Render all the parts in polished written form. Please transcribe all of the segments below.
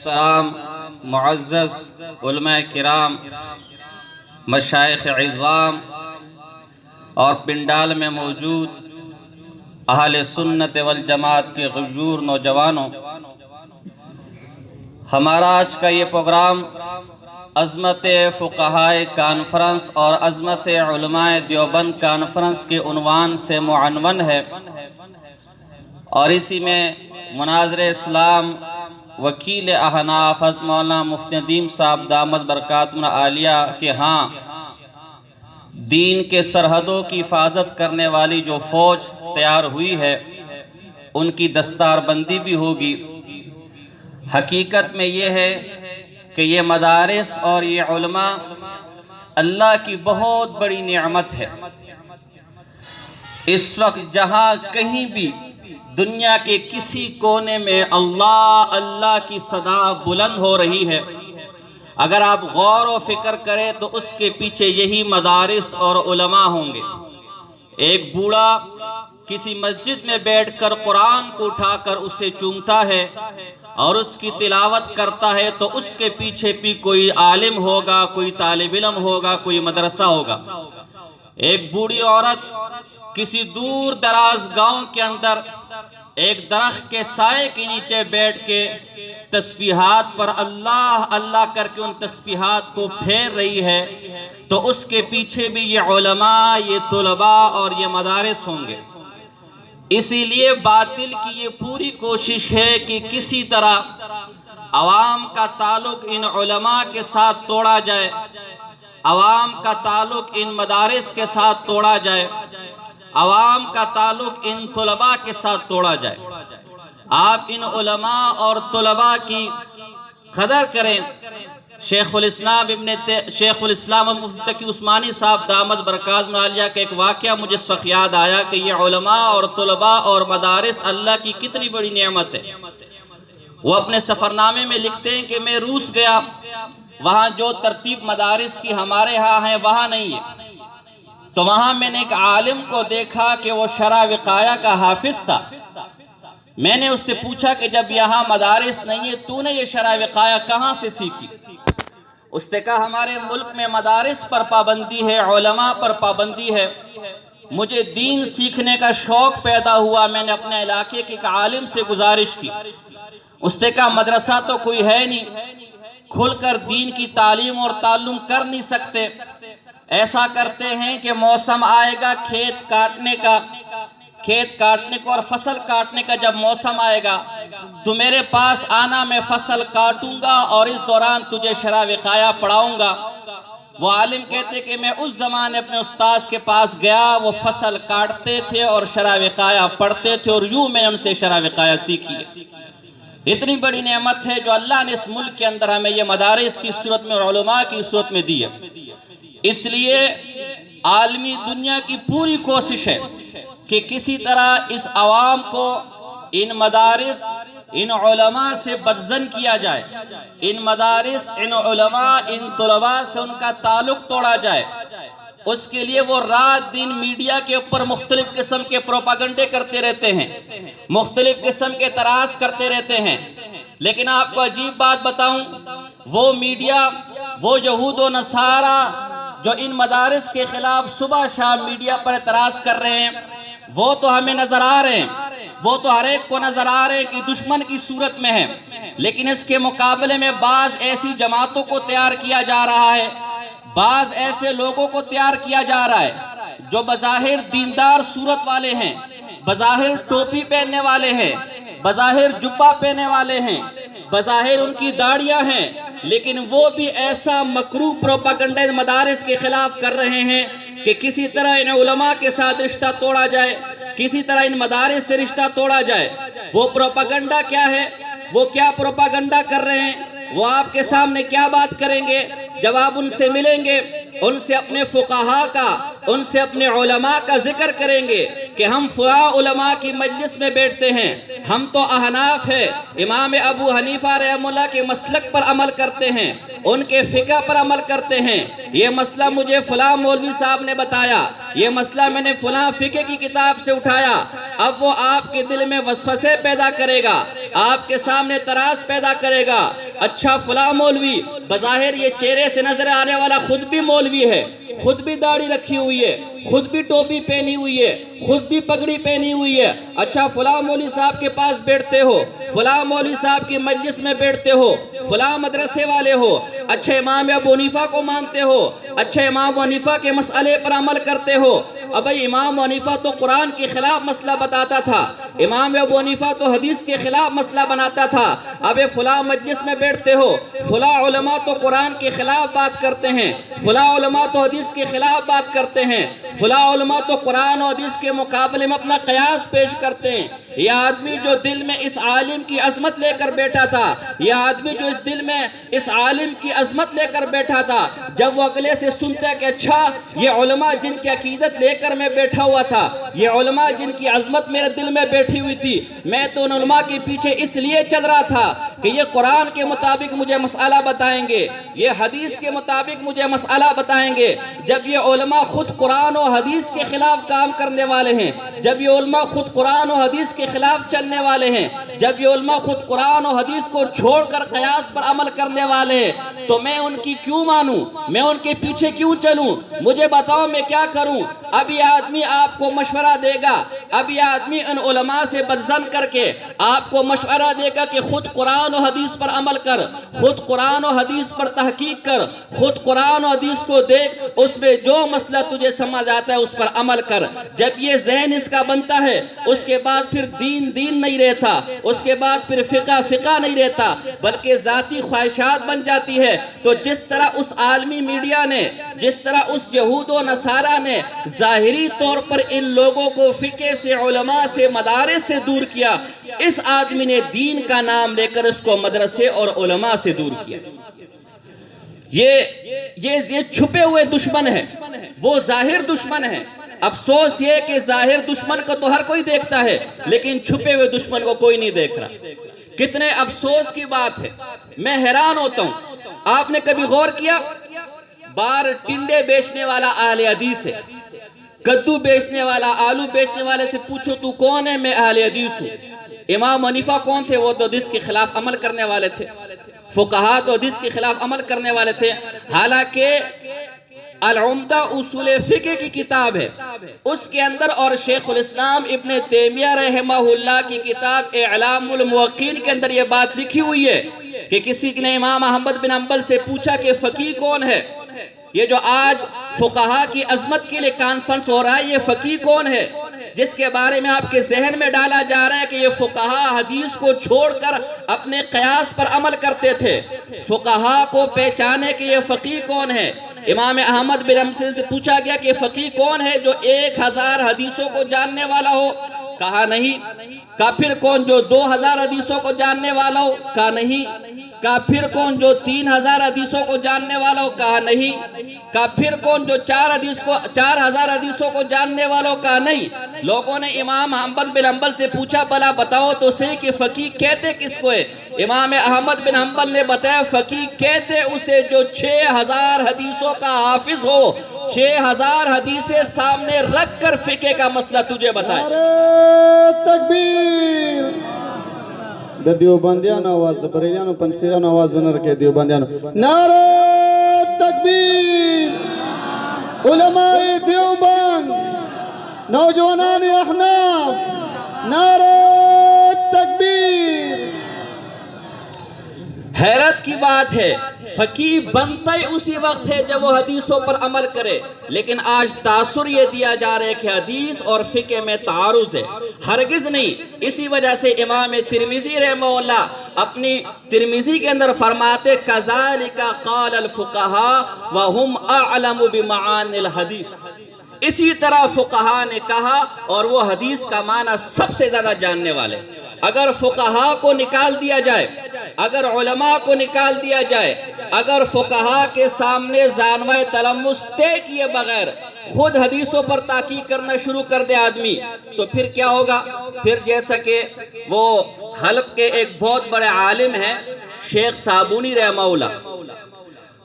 محترم معزز علماء کرام، مشائخ عظام اور پنڈال میں موجود اہل سنت والجماعت کے غیور نوجوانوں، ہمارا آج کا یہ پروگرام عظمت فقہائے کانفرنس اور عظمت علماء دیوبند کانفرنس کے عنوان سے معنون ہے، اور اسی میں مناظر اسلام وکیل احناف حضرت مولانا مفتی ندیم صاحب دامت برکاتہ عالیہ کے ہاں دین کے سرحدوں کی حفاظت کرنے والی جو فوج تیار ہوئی ہے ان کی دستار بندی بھی ہوگی۔ حقیقت میں یہ ہے کہ یہ مدارس اور یہ علماء اللہ کی بہت بڑی نعمت ہے۔ اس وقت جہاں کہیں بھی دنیا کے کسی کونے میں اللہ اللہ کی صدا بلند ہو رہی ہے، اگر آپ غور و فکر کریں تو اس کے پیچھے یہی مدارس اور علماء ہوں گے۔ ایک بوڑھا کسی مسجد میں بیٹھ کر قرآن کو اٹھا کر اسے چومتا ہے اور اس کی تلاوت کرتا ہے تو اس کے پیچھے بھی کوئی عالم ہوگا، کوئی طالب علم ہوگا، کوئی مدرسہ ہوگا۔ ایک بوڑھی عورت کسی دور دراز گاؤں کے اندر ایک درخت کے سائے کے نیچے بیٹھ کے تسبیحات پر اللہ اللہ کر کے ان تسبیحات کو پھیر رہی ہے تو اس کے پیچھے بھی یہ علماء، یہ طلباء اور یہ مدارس ہوں گے۔ اسی لیے باطل کی یہ پوری کوشش ہے کہ کسی طرح عوام کا تعلق ان علماء کے ساتھ توڑا جائے، عوام کا تعلق ان مدارس کے ساتھ توڑا جائے، عوام کا تعلق ان طلباء کے ساتھ توڑا جائے۔ آپ ان علماء اور طلباء کی قدر کریں۔ شیخ الاسلام مفتی تقی عثمانی صاحب دامت برکاتہ عالیہ کا ایک واقعہ مجھے اس وقت یاد آیا کہ یہ علماء اور طلباء اور مدارس اللہ کی کتنی بڑی نعمت ہے۔ وہ اپنے سفرنامے میں لکھتے ہیں کہ میں روس گیا، وہاں جو ترتیب مدارس کی ہمارے ہاں ہیں وہاں نہیں ہے، تو وہاں میں نے ایک عالم کو دیکھا کہ وہ شرع وقایہ کا حافظ تھا۔ میں نے اس سے پوچھا کہ جب یہاں مدارس نہیں ہے تو نے یہ شرع وقایہ کہاں سے سیکھی؟ اس نے کہا ہمارے ملک میں مدارس پر پابندی ہے، علماء پر پابندی ہے، مجھے دین سیکھنے کا شوق پیدا ہوا، میں نے اپنے علاقے کے ایک عالم سے گزارش کی۔ اس نے کہا مدرسہ تو کوئی ہے نہیں، کھل کر دین کی تعلیم اور تعلم کر نہیں سکتے، ایسا کرتے ہیں کہ موسم آئے گا کھیت کاٹنے کا اور فصل کاٹنے کا، جب موسم آئے گا تو میرے پاس آنا، میں فصل کاٹوں گا اور اس دوران تجھے شرع وقایہ پڑھاؤں گا۔ وہ عالم کہتے کہ میں اس زمانے اپنے استاذ کے پاس گیا، وہ فصل کاٹتے تھے اور شرع وقایہ پڑھتے تھے، اور یوں میں نے ان سے شرع وقایہ سیکھی ہے۔ اتنی بڑی نعمت ہے جو اللہ نے اس ملک کے اندر ہمیں یہ مدارس کی صورت میں اور علماء کی صورت میں دی ہے۔ اس لیے عالمی دنیا کی پوری کوشش ہے کہ کسی طرح اس عوام کو ان مدارس، ان علماء سے بدظن کیا جائے، ان مدارس، ان علماء، ان طلباء سے ان کا تعلق توڑا جائے۔ اس کے لیے وہ رات دن میڈیا کے اوپر مختلف قسم کے پروپاگنڈے کرتے رہتے ہیں، مختلف قسم کے اعتراض کرتے رہتے ہیں۔ لیکن آپ کو عجیب بات بتاؤں، وہ میڈیا، وہ یہود و نصارہ جو ان مدارس کے خلاف صبح شام میڈیا پر اعتراض کر رہے ہیں، وہ تو ہمیں نظر آ رہے ہیں، وہ تو ہر ایک کو نظر آ رہے ہیں کہ دشمن کی صورت میں ہے، لیکن اس کے مقابلے میں بعض ایسی جماعتوں کو تیار کیا جا رہا ہے، بعض ایسے لوگوں کو تیار کیا جا رہا ہے جو بظاہر دیندار صورت والے ہیں، بظاہر ٹوپی پہننے والے ہیں، بظاہر جبہ پہننے والے ہیں، بظاہر ان کی داڑیاں ہیں، لیکن وہ بھی ایسا مکروہ پروپاگنڈے مدارس کے خلاف کر رہے ہیں کہ کسی طرح ان علماء کے ساتھ رشتہ توڑا جائے، کسی طرح ان مدارس سے رشتہ توڑا جائے۔ وہ پروپاگنڈا کیا ہے؟ وہ کیا پروپاگنڈا کر رہے ہیں؟ وہ آپ کے سامنے کیا بات کریں گے جب آپ ان سے ملیں گے؟ ان سے اپنے فقہاء کا، ان سے اپنے علماء کا ذکر کریں گے کہ ہم فلاں علماء کی مجلس میں بیٹھتے ہیں، ہم تو احناف ہیں، امام ابو حنیفہ رحمہ اللہ کے مسلک پر عمل کرتے ہیں، ان کے فقہ پر عمل کرتے ہیں، یہ مسئلہ مجھے فلاں مولوی صاحب نے بتایا، یہ مسئلہ میں نے فلاں فقہ کی کتاب سے اٹھایا۔ اب وہ آپ کے دل میں وسوسے پیدا کرے گا، آپ کے سامنے تراس پیدا کرے گا اچھا فلاں مولوی بظاہر یہ چہرے سے نظر آنے والا خود بھی مولوی ہے، خود بھی داڑھی رکھی ہوئی ہے، خود بھی ٹوپی پہنی ہوئی ہے، خود بھی پگڑی پہنی ہوئی ہے، اچھا فلاں مولوی صاحب کے پاس بیٹھتے ہو، فلاں مولوی صاحب کی مجلس میں بیٹھتے ہو، فلاں مدرسے والے ہو، اچھا امام ابو حنیفہ کو مانتے ہو، اچھا امام ابو حنیفہ کے مسئلے پر عمل کرتے ہو۔ اب امام ابو حنیفہ تو قرآن کے خلاف مسئلہ بتاتا تھا، امام ابو حنیفہ تو حدیث کے خلاف مسئلہ بناتا تھا، اب فلاں مجلس میں بیٹھتے ہو، فلاں علماء تو قرآن کے خلاف بات کرتے ہیں، فلاں علماء تو حدیث کے خلاف بات کرتے ہیں، فلاں علماء تو قرآن و حدیث کے مقابلے میں اپنا قیاس پیش کرتے ہیں۔ یہ آدمی جو دل میں اس عالم کی عظمت لے کر بیٹھا تھا، یہ آدمی جو اس دل میں اس عالم کی عظمت لے کر بیٹھا تھا، جب وہ اگلے سے سنتا ہے کہ اچھا یہ علماء جن کی عقیدت لے کر میں بیٹھا ہوا تھا، یہ علماء جن کی عظمت میرے دل میں بیٹھی ہوئی تھی، میں تو ان علماء کے پیچھے اس لیے چل رہا تھا کہ یہ قرآن کے مطابق مجھے مسئلہ بتائیں گے، یہ حدیث کے مطابق مجھے مسئلہ بتائیں گے۔ جب یہ علماء خود قرآن و حدیث کے خلاف کام کرنے والے ہیں، جب یہ علماء خود قرآن و حدیث کے خلاف چلنے والے ہیں، جب یہ علماء خود قرآن و حدیث کو چھوڑ کر قیاس پر عمل کرنے والے ہیں، تو میں ان کی کیوں مانوں؟ میں ان کے پیچھے کیوں چلوں؟ مجھے بتاؤ میں کیا کروں؟ اب یہ آدمی آپ کو مشورہ دے گا، اب یہ آدمی ان علماء سے بدظن کر کے آپ کو مشورہ دے گا کہ خود قرآن و حدیث پر عمل کر، خود قرآن و حدیث پر تحقیق کر، خود قرآن و حدیث کو دیکھ، اس میں جو مسئلہ تجھے سمجھ آتا ہے اس پر عمل کر۔ جب یہ ذہن اس کا بنتا ہے، اس کے بعد پھر دین نہیں رہتا، اس کے بعد پھر فقہ نہیں رہتا، بلکہ ذاتی خواہشات بن جاتی ہے۔ تو جس طرح اس عالمی میڈیا نے، جس طرح اس یہود و نصارہ نے ظاہری طور پر ان لوگوں کو فقہ سے، علماء سے، مدارس سے دور کیا، اس آدمی نے دین کا نام لے کر اس کو مدرسے اور علماء سے دور کیا۔ یہ چھپے ہوئے دشمن ہے، وہ ظاہر دشمن ہے۔ افسوس یہ کہ ظاہر دشمن کو تو ہر کوئی دیکھتا ہے، لیکن چھپے ہوئے دشمن کو کوئی نہیں دیکھ رہا۔ کتنے افسوس کی بات ہے، میں حیران ہوتا ہوں۔ آپ نے کبھی غور کیا؟ بار ٹنڈے بیچنے والا اہل حدیث ہے، کدو بیچنے والا، آلو بیچنے والے سے پوچھو تو کون ہے؟ میں اہل حدیث ہوں۔ امام حنیفہ کون تھے؟ وہ تو حدیث کے خلاف عمل کرنے والے تھے، فقہا تو حدیث کے خلاف عمل کرنے والے تھے۔ حالانکہ العمدہ اصول فقہ کی کتاب ہے، اس کے اندر، اور شیخ الاسلام ابن تیمیہ رحمہ اللہ کی کتاب اعلام الموقعین کے اندر یہ بات لکھی ہوئی ہے کہ کسی نے امام احمد بن حنبل سے پوچھا کہ فقیہ کون ہے؟ یہ جو آج فقہا کی عظمت کے لیے کانفرنس ہو رہا ہے، یہ فقیہ کون ہے؟ جس کے بارے میں آپ کے ذہن میں ڈالا جا رہا ہے کہ یہ فقہا حدیث کو چھوڑ کر اپنے قیاس پر عمل کرتے تھے۔ فقہا کو پہچانے کہ یہ فقیہ کون ہے۔ امام احمد بن حنبل سے پوچھا گیا کہ فقیہ کون ہے جو 1000 حدیثوں کو جاننے والا ہو؟ کہا نہیں۔ کافر کون جو 2000 حدیثوں کو جاننے والا ہو؟ کہا نہیں۔ کافر کون جو 3000 حدیثوں کو جاننے والا ہو؟ کہا نہیں۔ کافر کون جو 4000 حدیثوں کو جاننے والا ہو؟ کہا نہیں۔ لوگوں نے امام احمد بن حنبل سے پوچھا بھلا بتاؤ تو صحیح کہ فقیہ کہتے کس کو ہے؟ امام احمد بن حنبل نے بتایا فقیہ کہتے اسے جو 6000 حدیثوں کا حافظ ہو، 6000 حدیثیں سامنے رکھ کر فقہ کا مسئلہ تجھے بتائے۔ نعرہ تکبیر! دا دیوبندیان آواز، دا بریلیان پنچپیران آواز بنا رکھے دیوبندیان۔ نعرہ تکبیر! علماء دیوبند، نوجوانان احناف، نعرہ تکبیر! حیرت کی بات ہے، فقیہ بنتا ہی اسی وقت ہے جب وہ حدیثوں پر عمل کرے، لیکن آج تاثر یہ دیا جا رہا ہے کہ حدیث اور فقہ میں تعارض ہے۔ ہرگز نہیں۔ اسی وجہ سے امام ترمذی رحمہ اللہ اپنی ترمذی کے اندر فرماتے کذالک قال الفقہاء وہم اعلم بمعانی الحدیث، اسی طرح فقہا نے کہا اور وہ حدیث کا معنی سب سے زیادہ جاننے والے۔ اگر فقہا کو نکال دیا جائے، اگر علماء کو نکال دیا جائے، اگر فقہا کے سامنے زانوہ تلمس طے کیے بغیر خود حدیثوں پر تحقیق کرنا شروع کر دے آدمی، تو پھر کیا ہوگا؟ پھر جیسا کہ وہ حلب کے ایک بہت بڑے عالم ہیں شیخ صابونی رحمہ اللہ،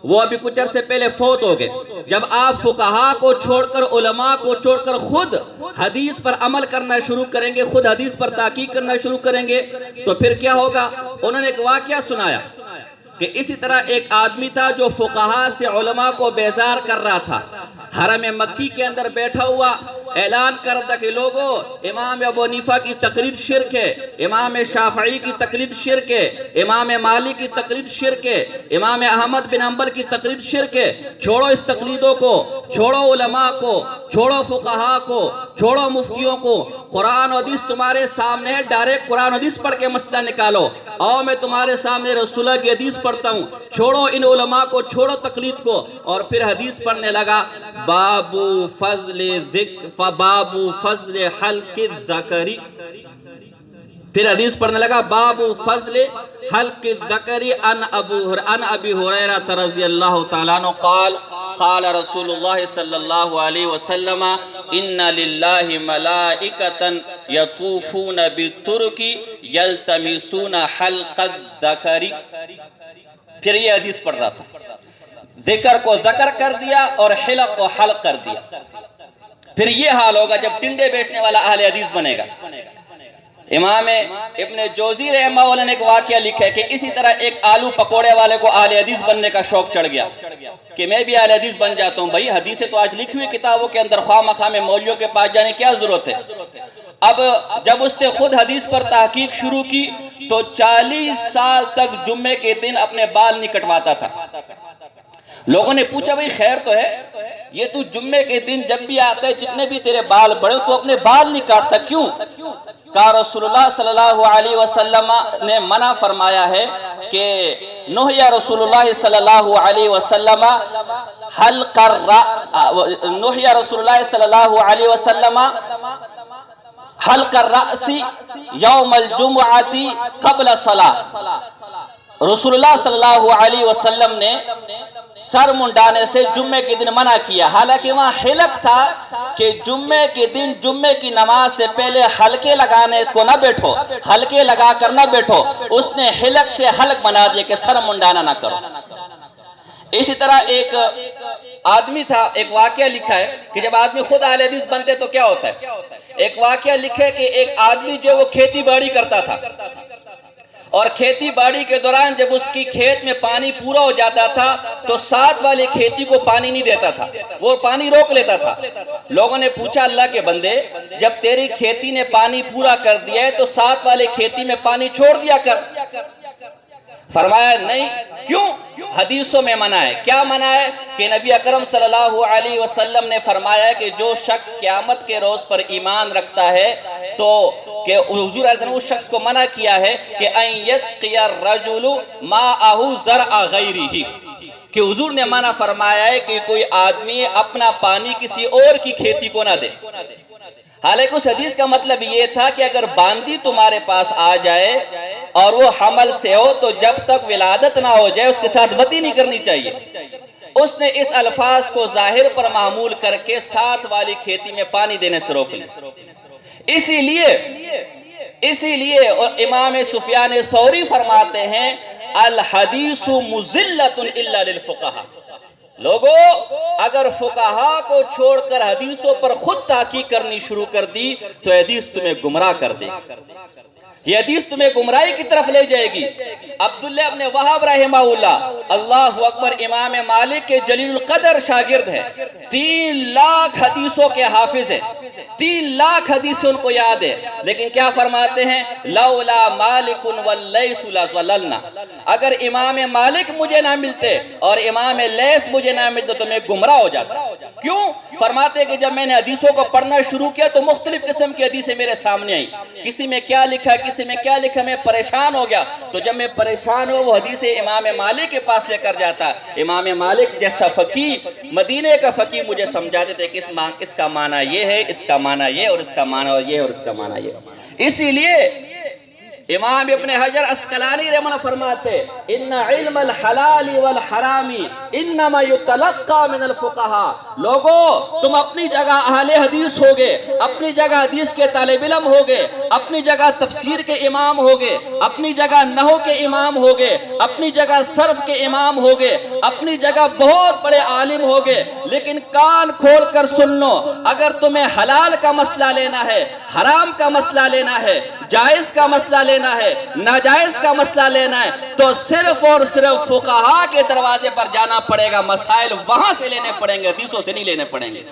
وہ ابھی کچھ عرصے پہلے فوت ہو گئے۔ جب آپ فقہا کو چھوڑ کر، علماء کو چھوڑ کر خود حدیث پر عمل کرنا شروع کریں گے، خود حدیث پر تحقیق کرنا شروع کریں گے، تو پھر کیا ہوگا؟ انہوں نے ایک واقعہ سنایا۔ کہ اسی طرح ایک آدمی تھا جو فقہا سے علماء کو بیزار کر رہا تھا، حرم مکی کے اندر بیٹھا ہوا اعلان کر رہا کہ لوگوں، امام ابو حنیفہ کی تقلید شرک ہے، امام شافعی کی تقلید شرک ہے، امام مالک کی تقلید شرک ہے، امام احمد بن حنبل کی تقلید شرک ہے، چھوڑو اس تقلیدوں کو، چھوڑو علماء کو، چھوڑو فقہا کو، چھوڑو مفتیوں کو، قرآن و حدیث تمہارے سامنے ہے، ڈائریکٹ قرآن و حدیث پڑھ کے مسئلہ نکالو، آؤ میں تمہارے سامنے رسول اللہ کی حدیث پڑھتا ہوں، چھوڑو ان علماء کو، چھوڑو تقلید کو، اور پھر حدیث پڑھنے لگا، باب فضل حلق الذکری، پھر حدیث پڑھنے لگا باب فضل حلق الذکری ان ابی ہریرہ رضی اللہ تعالیٰ عنہ قال قال رسول اللہ صلی اللہ علیہ وسلم ان للہ ملائکتا یطوفون بالطرق یلتمسون حلق الذکری، پھر یہ حدیث پڑھ رہا تھا، ذکر کو ذکر کر دیا اور حلق کو حلق کر دیا۔ پھر یہ حال ہوگا جب ٹنڈے بیچنے والا اہل حدیث بنے گا۔ امام ابن جوزی رحمہ اللہ نے ایک واقعہ لکھا ہے کہ اسی طرح ایک آلو پکوڑے والے کو اہل حدیث بننے کا شوق چڑھ گیا کہ میں بھی اہل حدیث بن جاتا ہوں۔ بھائی حدیثیں تو آج لکھی ہوئی کتابوں کے اندر، خواہ مخواہ میں مولویوں کے پاس جانے کیا ضرورت ہے؟ اب جب اس نے خود حدیث پر تحقیق شروع کی تو 40 سال تک جمعے کے دن اپنے بال نہیں کٹواتا تھا۔ لوگوں نے پوچھا بھئی خیر تو ہے، یہ تو جمعے کے دن جب بھی آتا ہے جتنے بھی تیرے بال بڑے تو اپنے بال نہیں کاٹتا کیوں؟ کہا رسول اللہ صلی اللہ علیہ وسلم نے منع فرمایا ہے کہ نہی رسول اللہ صلی اللہ علیہ وسلم حلق الرأس، نہی رسول اللہ صلی اللہ علیہ وسلم حلق الرأس یوم الجمعۃ قبل الصلاۃ، رسول اللہ صلی اللہ علیہ وسلم نے سر منڈانے سے جمعے کے دن منع کیا، حالانکہ وہاں حلق تھا کہ جمعے کے دن جمعے کی نماز سے پہلے حلقے لگانے کو نہ بیٹھو، حلقے لگا کر نہ بیٹھو، اس نے حلق سے حلق بنا دیا کہ سر منڈانا نہ کرو۔ اسی طرح ایک آدمی تھا، ایک واقعہ لکھا ہے کہ جب آدمی خود اہل حدیث بنتے تو کیا ہوتا ہے۔ ایک واقعہ لکھا ہے کہ ایک آدمی جو وہ کھیتی باڑی کرتا تھا، اور کھیتی باڑی کے دوران جب اس کی کھیت میں پانی پورا ہو جاتا تھا تو ساتھ والے کھیتی کو پانی نہیں دیتا تھا، وہ پانی روک لیتا تھا۔ لوگوں نے پوچھا اللہ کے بندے جب تیری کھیتی نے پانی پورا کر دیا ہے تو ساتھ والے کھیتی میں پانی چھوڑ دیا کر۔ فرمایا نہیں، کیوں؟ حدیثوں میں منع ہے۔ کیا منع ہے؟ کہ نبی اکرم صلی اللہ علیہ وسلم نے فرمایا کہ جو شخص قیامت کے روز پر ایمان رکھتا ہے تو کہ حضور علیہ وسلم اس شخص کو منع کیا ہے کہ ان یسقی الرجل ماءہ زرع غیرہ، کہ حضور نے منع فرمایا ہے کہ کوئی آدمی اپنا پانی کسی اور کی کھیتی کو نہ دے۔ حالانکہ اس حدیث کا مطلب یہ تھا کہ اگر باندی تمہارے پاس آ جائے اور وہ حمل سے ہو تو جب تک ولادت نہ ہو جائے اس کے ساتھ وطی نہیں کرنی چاہیے۔ اس نے اس الفاظ کو ظاہر پر معمول کر کے ساتھ والی کھیتی میں پانی دینے سے روک لیا۔ اسی لیے امام سفیان ثوری فرماتے ہیں الحدیث مذلۃ الا للفقہاء، لوگو اگر فقہا کو چھوڑ کر حدیثوں پر خود تحقیق کرنی شروع کر دی تو حدیث تمہیں گمراہ کر دے گی، یہ حدیث تمہیں گمراہی کی طرف لے جائے گی۔ عبداللہ ابن وہاب رحمہ اللہ، اللہ اکبر، امام مالک کے جلیل القدر شاگرد ہے، 3 لاکھ حدیثوں کے حافظ ہیں، 3 لاکھ حدیثوں ان کو یاد ہے، لیکن کیا فرماتے ہیں لولا مالک واللیث لضللنا، اگر امام مالک مجھے نہ ملتے اور امام لیث مجھے نہ ملتے تو میں گمراہ ہو جاتا۔ کیوں؟ فرماتے ہیں کہ جب میں نے حدیثوں کو پڑھنا شروع کیا تو مختلف قسم کی حدیثیں میرے سامنے آئی، کسی میں کیا لکھا کسی میں کیا لکھا، میں پریشان ہو گیا، تو جب میں پریشان ہو وہ حدیث امام مالک کے پاس لے کر جاتا، امام مالک جیسا فقیہ مدینے کا فقیہ مجھے سمجھاتے تھے کہ اس کا معنی یہ ہے، اس کا معنی یہ، اور اس کا معنی یہ، اور اس کا معنی یہ۔ اسی لیے امام ابن حجر اسقلانی رحمہ اللہ فرماتے ان علم الحلال والحرام انما یتلقى من الفقہاء، لوگو تم اپنی جگہ اہل حدیث ہوگے، اپنی جگہ حدیث کے طالب علم ہوگے، اپنی جگہ تفسیر کے امام ہوگے، اپنی جگہ نحو کے امام ہوگے، اپنی جگہ صرف کے امام ہوگے، اپنی جگہ بہت بڑے عالم ہوگے، لیکن کان کھول کر سن لو، اگر تمہیں حلال کا مسئلہ لینا ہے، حرام کا مسئلہ لینا ہے، جائز کا مسئلہ لینا ہے، ناجائز کا مسئلہ لینا ہے تو صرف اور صرف فقہا کے دروازے پر جانا پڑے گا، مسائل وہاں سے لینے پڑیں گے، حدیثوں سے نہیں لینے پڑیں گے۔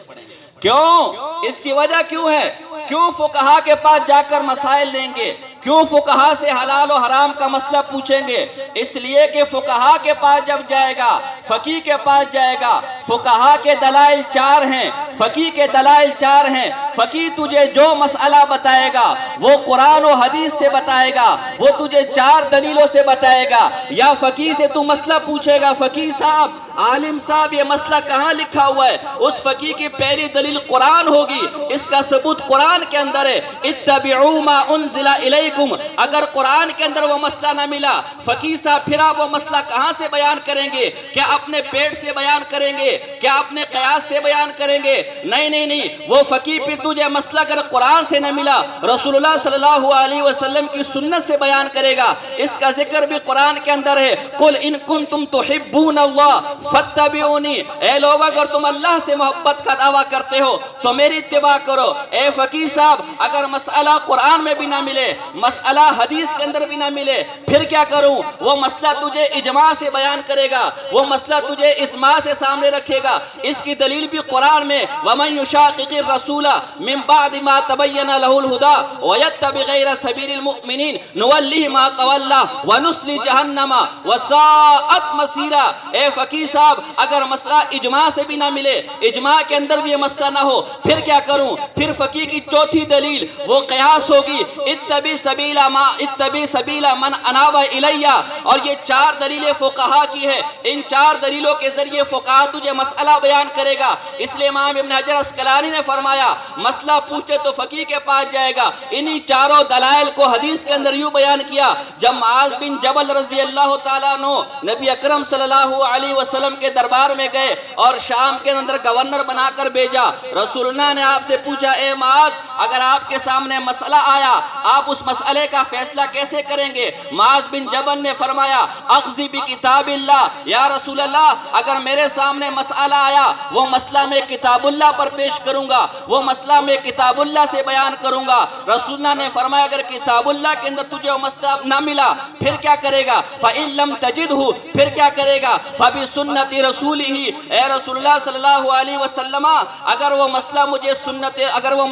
کیوں؟ اس کی وجہ کیوں ہے؟ کیوں فقہا کے پاس جا کر مسائل لیں گے؟ کیوں فقہا سے حلال و حرام کا مسئلہ پوچھیں گے؟ اس لیے کہ فقہا کے پاس جب جائے گا، فقیہ کے پاس جائے گا، فقہا کے دلائل 4 ہیں، فقیہ کے دلائل 4 ہیں۔ فقیہ تجھے جو مسئلہ بتائے گا وہ قرآن و حدیث سے بتائے گا، وہ تجھے 4 دلیلوں سے بتائے گا۔ یا فقیہ سے تو مسئلہ پوچھے گا، فقیہ صاحب، عالم صاحب، یہ مسئلہ کہاں لکھا ہوا ہے؟ اس فقیہ کی پہلی دلیل قرآن ہوگی، اس کا ثبوت قرآن کے اندر ہے۔ اتبعوا ما انزل الیکم، اگر قرآن کے اندر وہ مسئلہ نہ ملا، فقیہ صاحب پھر آپ وہ مسئلہ کہاں سے بیان کریں گے؟ کیا اپنے پیٹ سے بیان کریں گے؟ کیا اپنے قیاس سے بیان کریں گے؟ نہیں نہیں نہیں، وہ فقیہ پھر تجھے مسئلہ اگر قرآن سے نہ ملا، رسول اللہ صلی اللہ علیہ وسلم کی سنت سے بیان کرے گا۔ اس کا ذکر بھی قرآن کے اندر ہے، قل ان کنتم تحبون اللہ فاتبعونی، اے لوگ اگر تم اللہ سے محبت کا دعویٰ کرتے ہو تو میری اتباع کرو۔ اے فقیہ صاحب، اگر مسئلہ قرآن میں بھی نہ ملے، مسئلہ حدیث کے اندر بھی نہ ملے، پھر کیا کروں؟ وہ مسئلہ تجھے اجماع سے بیان کرے گا، وہ مسئلہ تجھے اسماع سے سامنے رکھے گا۔ اس کی دلیل بھی قرآن میں، وَمَن يُشَاقِقِ الرَّسُولَ مِن بَعْدِ مَا تَبَيَّنَ لَهُ الْهُدَى وَيَتَّبِعْ غَيْرَ سَبِيلِ الْمُؤْمِنِينَ نُوَلِّهِ مَا تَوَلَّى وَنُصْلِهِ جَهَنَّمَ وَسَاءَتْ مَصِيرًا۔ اے فقیہ صاحب، اگر مسئلہ اجماع سے بھی نہ ملے، اجماع کے اندر بھی یہ مسئلہ نہ ہو، پھر کیا کروں؟ پھر فقیہ کی چوتھی دلیل وہ قیاس ہوگی، اتبع سبیل من اناب الیہ، اور یہ 4 دلیلیں فقہا کی ہے۔ ان 4 دلیلوں کے ذریعے فقہا تجھے مسئلہ بیان کرے گا۔ اس لیے امام ابن حجر اسقلانی نے فرمایا، مسئلہ پوچھے تو فقیہ کے پاس جائے گا۔ انہی 4 دلائل کو حدیث کے اندر یوں بیان کیا، جب معاذ بن جبل رضی اللہ تعالیٰ عنہ نبی اکرم صلی اللہ علیہ وسلم کے دربار میں گئے اور شام کے اندر گورنر بنا کر بھیجا، رسول اللہ نے آپ سے پوچھا، اے معاذ، اگر آپ کے سامنے مسئلہ آیا، آپ اس مسئلے کا فیصلہ کیسے کریں گے؟ معاذ بن جبل نے فرمایا، اقضی بکتاب اللہ، یا رسول اللہ، اگر میرے سامنے مسئلہ آیا، وہ مسئلہ میں کتاب اللہ پر پیش کروں گا، وہ مسئلہ میں کتاب اللہ سے بیان کروں گا۔ رسول اللہ نے فرمایا، اگر کتاب اللہ کے اندر تجھے وہ مسئلہ نہ ملا، پھر کیا کرے گا؟ فَإِن لَمْ تَجِدْهُ، پھر کیا کرے گا؟ فَبِسُنَّتِ رَسُولِهِ، اے رسول اللہ صلی اللہ علیہ وسلم، اگر وہ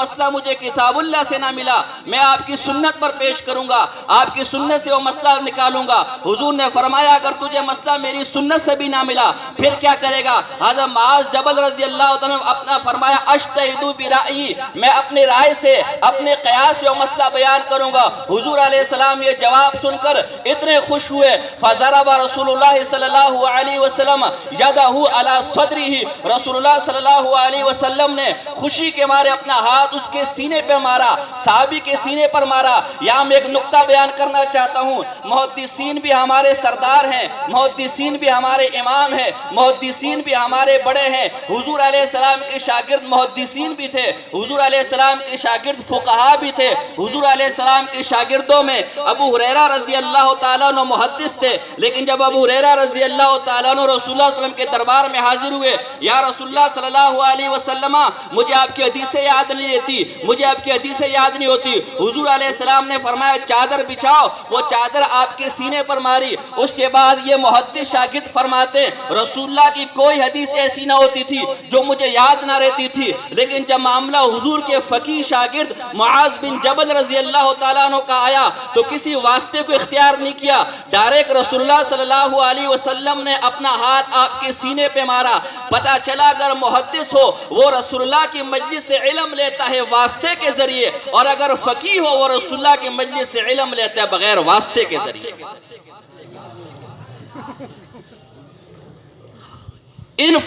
مسئلہ مجھے کتاب اللہ سے نہ ملا، میں آپ کی سنت پر پیش کروں گا، آپ کی سنت سے وہ مسئلہ نکالوں گا۔ حضور نے فرمایا، اگر تجھے مسئلہ میری سنت سے بھی نہ ملا، پھر کیا کرے گا؟ حضرت معاذ جبل رضی اللہ عنہ اپنا فرمایا، اجتہد برأیی، میں اپنی رائے سے، اپنے قیاس سے وہ مسئلہ بیان کروں گا۔ حضور علیہ السلام یہ جواب سن کر اتنے خوش ہوئے، فضرب رسول اللہ صلی اللہ علیہ وسلم یدہ علی صدرہ، رسول اللہ صلی اللہ علیہ وسلم نے خوشی کے مارے اپنا ہاتھ اس کے سینے پہ مارا، صحابی کے سینے پر مارا۔ یہاں میں ایک نقطہ بیان کرنا چاہتا ہوں، محدثین بھی ہمارے سردار ہیں، محدثین بھی ہمارے امام ہیں، محدثین بھی ہمارے بڑے ہیں۔ حضور علیہ السلام کے شاگرد محدثین بھی تھے، حضور علیہ السلام کے شاگرد فقہا بھی تھے۔ حضور علیہ السلام کے شاگردوں میں ابو ہریرہ رضی اللہ تعالیٰ عنہ محدث تھے، لیکن جب ابو ہریرہ رضی اللہ تعالیٰ عنہ رسول اللہ صلی اللہ علیہ وسلم کے دربار میں حاضر ہوئے، یا رسول اللہ صلی اللہ علیہ وسلم، مجھے آپ کی حدیثیں یاد نہیں رہتی، مجھے آپ کی حدیثیں یاد نہیں ہوتی۔ حضور علیہ السلام نے فرمایا، چادر بچھاؤ۔ وہ چادر آپ کے سینے پر ماری۔ اس کے بعد یہ محدث شاگرد فرماتے، رسول اللہ کی کوئی حدیث ایسی نہ ہوتی تھی جو مجھے یاد نہ رہتی تھی، لیکن جب معاملہ حضور کے فقیہ شاگرد معاذ بن جبل رضی اللہ تعالیٰ عنہ کا آیا تو کسی واسطے کو اختیار نہیں کیا، ڈائریکٹ رسول اللہ صلی اللہ علیہ وسلم نے اپنا ہاتھ آپ کے سینے پہ مارا۔ پتہ چلا اگر محدث ہو وہ رسول اللہ کی مجلس سے علم لیتا ہے واسطے کے ذریعے، اور اگر فقیہ ہو وہ رسول اللہ کی مجلس سے علم لیتا ہے بغیر واسطے کے ذریعے۔ ان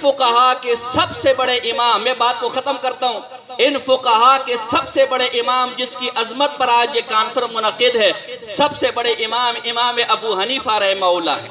فقہا کے سب سے بڑے امام، میں بات کو ختم کرتا ہوں، ان فقہا کے سب سے بڑے امام جس کی عظمت پر آج یہ کانفرنس منعقد ہے، سب سے بڑے امام ابو حنیفہ رحمہ اللہ ہے۔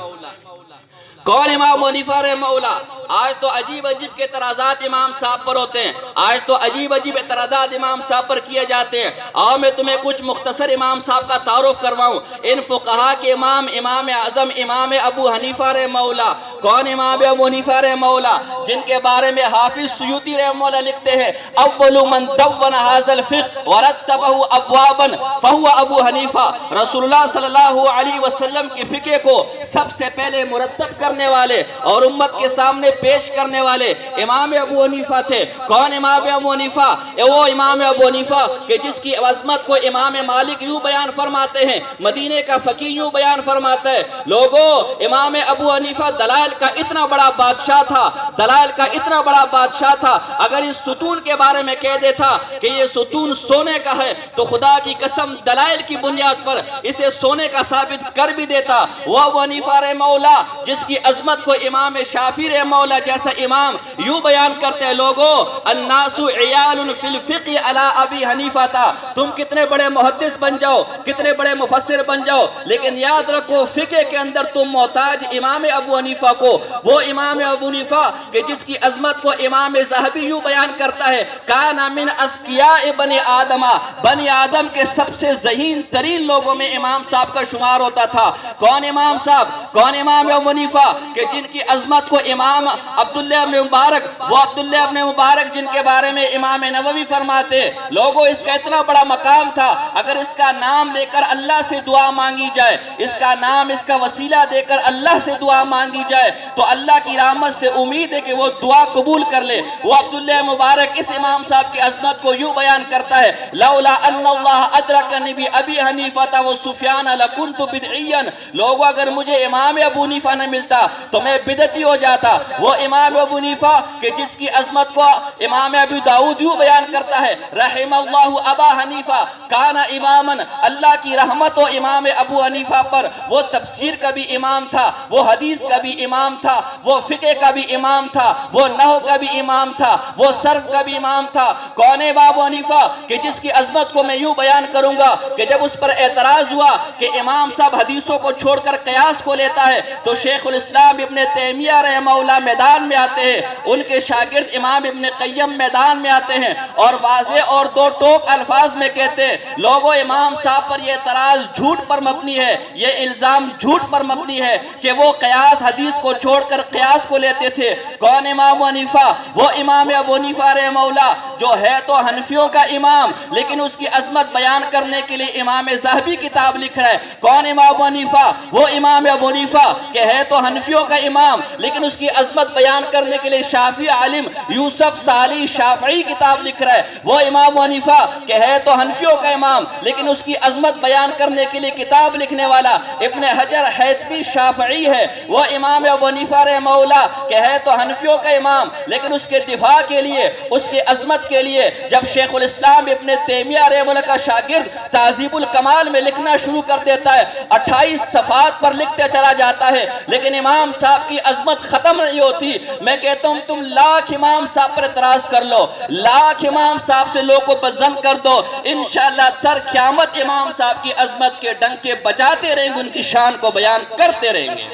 کون امام ابو حنیفہ رحمہ اللہ؟ آج تو عجیب عجیب کے اعتراضات امام صاحب پر ہوتے ہیں، آج تو عجیب عجیب اعتراضات امام صاحب پر کیے جاتے ہیں۔ اور میں تمہیں کچھ مختصر امام صاحب کا تعارف کرواؤں۔ ان فقہا کے امام، امام اعظم امام ابو حنیفہ رحمہ اللہ۔ کون امام ابو حنیفہ رحمہ اللہ؟ جن کے بارے میں حافظ سیوطی رحمہ اللہ لکھتے ہیں اول من دون هذا الفقہ ورتبه ابوابا فهو ابو حنیفہ۔ رسول اللہ صلی اللہ علیہ وسلم کی فقہ کو سب سے پہلے مرتب کرنے والے اور امت کے سامنے پیش کرنے والے امام ابو حنیفہ تھے۔ کون امام ابو حنیفہ؟ وہ امام ابو حنیفہ کہ جس کی عظمت کو امام مالک یوں بیان فرماتے ہیں، مدینے کا فقیہ یوں بیان فرماتا ہے، لوگوں امام ابو حنیفہ دلائل کا اتنا بڑا بادشاہ تھا، دلائل کا اتنا بڑا بادشاہ تھا، اگر اس ستون کے بارے میں کہہ دیتا کہ یہ ستون سونے کا ہے تو خدا کی قسم دلائل کی بنیاد پر اسے سونے کا ثابت کر بھی دیتا۔ وہ ابو حنیفہ رحمہ اللہ جس کی عظمت کو امام شافعی رحمہ اللہ جیسا امام یوں بیان کرتے ہیں، لوگوں الناس عیال فی الفقہ علی ابی حنیفہ تھا، تم کتنے بڑے محدث بن جاؤ، کتنے بڑے مفسر بن جاؤ، لیکن یاد رکھو فقہ کے اندر تم محتاج امام ابو حنیفہ کو۔ وہ امام ابو حنیفہ کہ جس کی عظمت کو امام ذہبی یوں بیان کرتا ہے، کان من اذکیاء بنی آدم، بنی آدم کے سب سے ذہین ترین لوگوں میں امام صاحب کا شمار ہوتا تھا۔ کون امام صاحب؟ کون امام ابو حنیفہ کہ جن کی عظمت کو امام عبداللہ ابن مبارک، وہ عبداللہ ابن مبارک جن کے بارے میں امام نووی فرماتے، لوگوں اس کا اتنا بڑا مقام تھا، اگر اس کا نام لے کر اللہ سے دعا مانگی جائے، اس کا نام، اس کا وسیلہ دے کر اللہ سے دعا مانگی جائے تو اللہ کی رحمت سے امید ہے کہ وہ دعا قبول کر لے۔ وہ عبداللہ مبارک اس امام صاحب کی عظمت کو یوں بیان کرتا ہے، لولا ان اللہ ادرکنی بی ابی حنیفہ و سفیان لکنت بدعیا، لوگوں اگر مجھے امام ابو حنیفہ نہ ملتا تو میں بدعتی ہو جاتا۔ وہ امام ابو حنیفہ کہ جس کی عظمت کو امام ابو داؤد یوں بیان کرتا ہے، رحم اللہ ابا حنیفہ کان اماما، اللہ کی رحمت و امام ابو حنیفہ پر، وہ تفسیر کا بھی امام تھا، وہ حدیث کا بھی امام تھا، وہ فقہ کا بھی امام تھا، وہ نحو کا بھی امام تھا، وہ صرف کا بھی امام تھا۔ کون ہے ابو حنیفہ کہ جس کی عظمت کو میں یوں بیان کروں گا کہ جب اس پر اعتراض ہوا کہ امام صاحب حدیثوں کو چھوڑ کر قیاس کو لیتا ہے تو شیخ الاسلام ابن تیمیہ رحمہ اللہ میدان میں آتے ہیں، ان کے شاگرد امام ابن قیم میدان میں آتے ہیں اور واضح اور دو ٹوک الفاظ میں کہتے ہیں، لوگوں امام صاحب پر یہ اعتراض جھوٹ پر مبنی ہے، یہ الزام جھوٹ پر مبنی ہے کہ وہ قیاس حدیث کو چھوڑ کر قیاس کو لیتے تھے۔ کون امام حنیفہ؟ وہ امام ابو حنیفہ رحمہ اللہ جو ہے تو حنفیوں کا امام لیکن اس کی عظمت بیان کرنے کے لیے امام ذہبی کتاب لکھ رہا ہے۔ کون امام ابو حنیفہ؟ وہ امام ابو حنیفہ کہ ہے تو حنفیوں کا امام لیکن اس کی عظمت بیان کرنے کے لیے شافعی عالم یوسف صالح شافعی کتاب لکھ رہا ہے۔ وہ امام ابو حنیفہ کہ ہے تو حنفیوں کا امام لیکن اس کی عظمت بیان کرنے کے لیے کتاب لکھنے والا ابن حجر حیثمی شافعی ہے۔ وہ امام ابو حنیفہ رحمہ اللہ کہ ہے تو حنفیوں کا امام لیکن اس کے دفاع کے لیے، اس کی عظمت کے لیے جب شیخ الاسلام ابن تیمیہ رحمہ اللہ کا شاگرد تہذیب الکمال میں لکھنا شروع کر دیتا ہے، 28 صفحات پر لکھتے چلا جاتا ہے لیکن امام صاحب کی عظمت ختم نہیں ہوتی۔ میں کہتا ہوں تم لاکھ امام صاحب پر اعتراض کر لو، لاکھ امام صاحب سے لوگوں کو بزن کر دو، انشاءاللہ تر قیامت امام صاحب کی عظمت کے ڈنکے بجاتے رہیں گے، ان کی شان کو بیان کرتے رہیں گے۔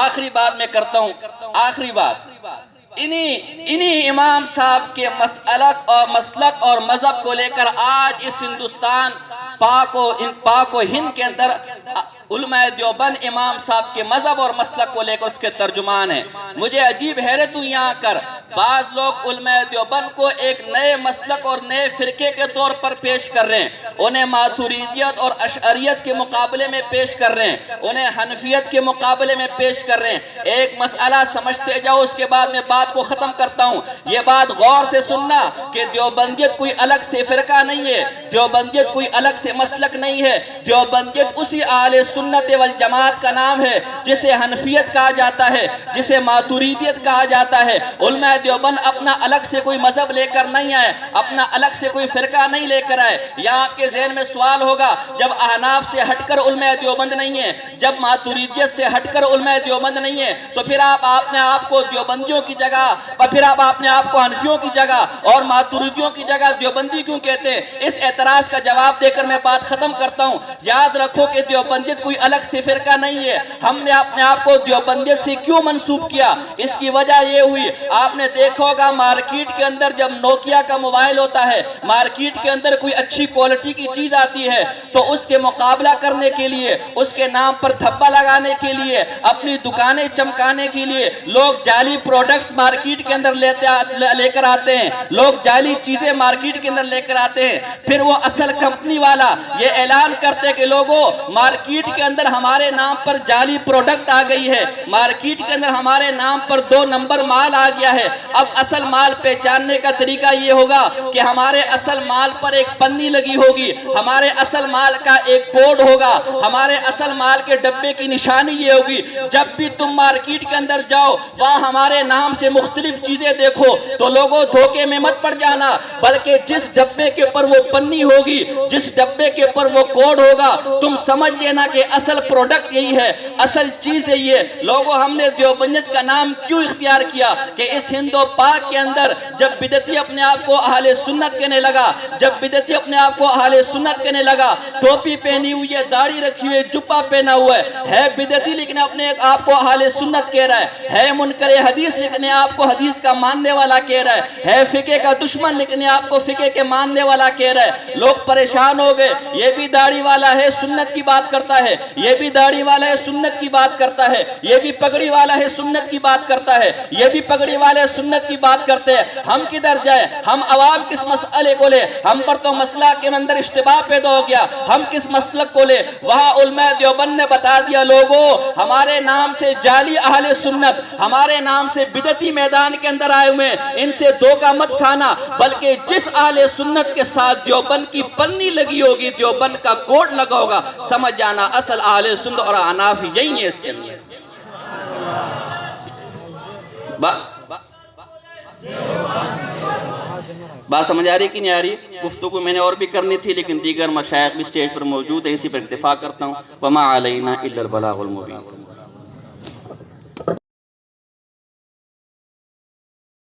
آخری بات میں کرتا ہوں، آخری بات انہی امام صاحب کے مسلک اور مذہب کو لے کر آج اس ہندوستان پاک و ہند کے اندر علماء دیوبند امام صاحب کے مذہب اور مسلک کو لے کر اس کے ترجمان ہیں۔ مجھے عجیب حیرت ہوئی یہاں کر بعض لوگ علماء دیوبند کو ایک نئے مسلک اور نئے فرقے کے طور پر پیش کر رہے ہیں، انہیں ماتوریدیت اور اشعریت کے مقابلے میں پیش کر رہے ہیں، انہیں حنفیت کے مقابلے میں پیش کر رہے ہیں۔ ایک مسئلہ سمجھتے جاؤ اس کے بعد میں بات کو ختم کرتا ہوں۔ یہ بات غور سے سننا کہ دیوبندیت کوئی الگ سے فرقہ نہیں ہے، دیوبندیت کوئی الگ سے مسلک نہیں ہے، دیوبندیت اسی اہل سنت والجماعت کا نام ہے، جسے حنفیت کہا جاتا ہے، جسے ماتوریدیت کہا جاتا ہے۔ علماء دیوبند اپنا الگ سے کوئی مذہب لے کر نہیں آئے، اپنا الگ سے کوئی فرقہ نہیں لے کر آئے۔ یہاں آپ کے ذہن میں سوال ہوگا، جب احناف سے ہٹ کر علماء دیوبند نہیں ہے، جب ماتوریدیت سے ہٹ کر علماء دیوبند نہیں ہے، تو پھر آپ نے آپ کو دیوبندیوں کی جگہ، اور پھر آپ نے آپ کو حنفیوں کی جگہ اور ماتوریدیوں کی جگہ دیوبندی کیوں کہتے ہیں؟ اس اعتراض کا جواب دے کر میں بات ختم کرتا ہوں۔ یاد رکھو کہ دیوبندیت کوئی الگ سے فرقہ نہیں ہے۔ ہم نے اپنے آپ کو دیوبندیت سے کیوں منسوب کیا؟ اس کی وجہ یہ ہوئی، آپ نے دیکھا ہوگا مارکیٹ کے اندر جب نوکیا کا موبائل ہوتا ہے، مارکیٹ کے اندر کوئی اچھی کوالٹی کی چیز آتی ہے، تو اس کے مقابلہ کرنے کے لیے، اس کے نام پر دھبا لگانے کے لیے، اپنی دکانیں چمکانے کے لیے لوگ جعلی پروڈکٹس مارکیٹ کے اندر لے کر آتے ہیں، لوگ جعلی چیزیں مارکیٹ کے اندر لے کر آتے ہیں۔ پھر وہ اصل کمپنی والا یہ اعلان کرتے ہیں کہ لوگوں، مارکیٹ کے اندر ہمارے نام پر جعلی پروڈکٹ آ گئی ہے، مارکیٹ کے اندر ہمارے نام پر 2 نمبر مال آ گیا ہے۔ اب اصل مال پہچاننے کا طریقہ یہ ہوگا کہ ہمارے اصل مال پر ایک پنی لگی ہوگی، ہمارے اصل مال کا ایک کوڈ ہوگا، ہمارے اصل مال کے ڈبے کی نشانی یہ ہوگی۔ جب بھی تم مارکیٹ کے اندر جاؤ، وہاں ہمارے نام سے مختلف چیزیں دیکھو تو لوگوں دھوکے میں مت پڑ جانا، بلکہ جس ڈبے کے پر وہ پنی ہوگی، جس ڈبے کے پر وہ کوڈ ہوگا، تم سمجھ لینا کہ اصل پروڈکٹ یہی ہے، اصل چیز یہی ہے۔ لوگوں، ہم نے دیوبندیت کا نام کیوں اختیار کیا کہ اس ہند و پاک کے اندر جب بدعتی اپنے آپ کو اہل سنت کہنے لگا، جب بدعتی اپنے آپ کو اہل سنت کہنے لگا، ٹوپی پہنی ہوئی ہے، داڑھی رکھی ہوئی ہے، جبہ پہنا ہوا ہے بدعتی لیکن اپنے آپ کو اہل سنت کہہ رہا ہے منکر حدیث لیکن آپ کو حدیث کا ماننے والا کہہ رہا ہے فقہ کا دشمن لیکن آپ کو فقہ کے ماننے والا کہہ رہا ہے۔ لوگ پریشان ہو گئے، یہ بھی داڑھی والا ہے سنت کی بات کرتا ہے، یہ بھی داڑھی والا ہے سنت کی بات کرتا ہے، یہ بھی پگڑی والا ہے سنت کی بات کرتا ہے، یہ بھی پگڑی والے سنت کی بات کرتے ہیں۔ ہم کدھر جائیں؟ ہم عوام کس مسئلے کو لے؟ ہم پر تو مسئلہ کے اندر اشتباہ پیدا ہو گیا، ہم کس مسلک کو لے؟ وہاں علماء دیوبند نے بتا دیا، لوگوں ہمارے نام سے جعلی اہل سنت، ہمارے نام سے بدعتی میدان کے اندر آئے ہوئے، ان سے دھوکہ مت کھانا، بلکہ جس اہل سنت کے ساتھ دیوبند کی پنی لگی ہوگی، دیوبند کا کوڈ لگا ہوگا، سمجھ جانا اصل اہل سنت اور احناف یہی ہے۔ اس کے اندر بات سمجھ آ رہی کہ نہیں آ رہی؟ گفتگو میں نے اور بھی کرنی تھی لیکن دیگر مشائخ بھی سٹیج پر موجود ہیں، اسی پر اکتفا کرتا ہوں۔ وما علینا الا البلاغ المبین۔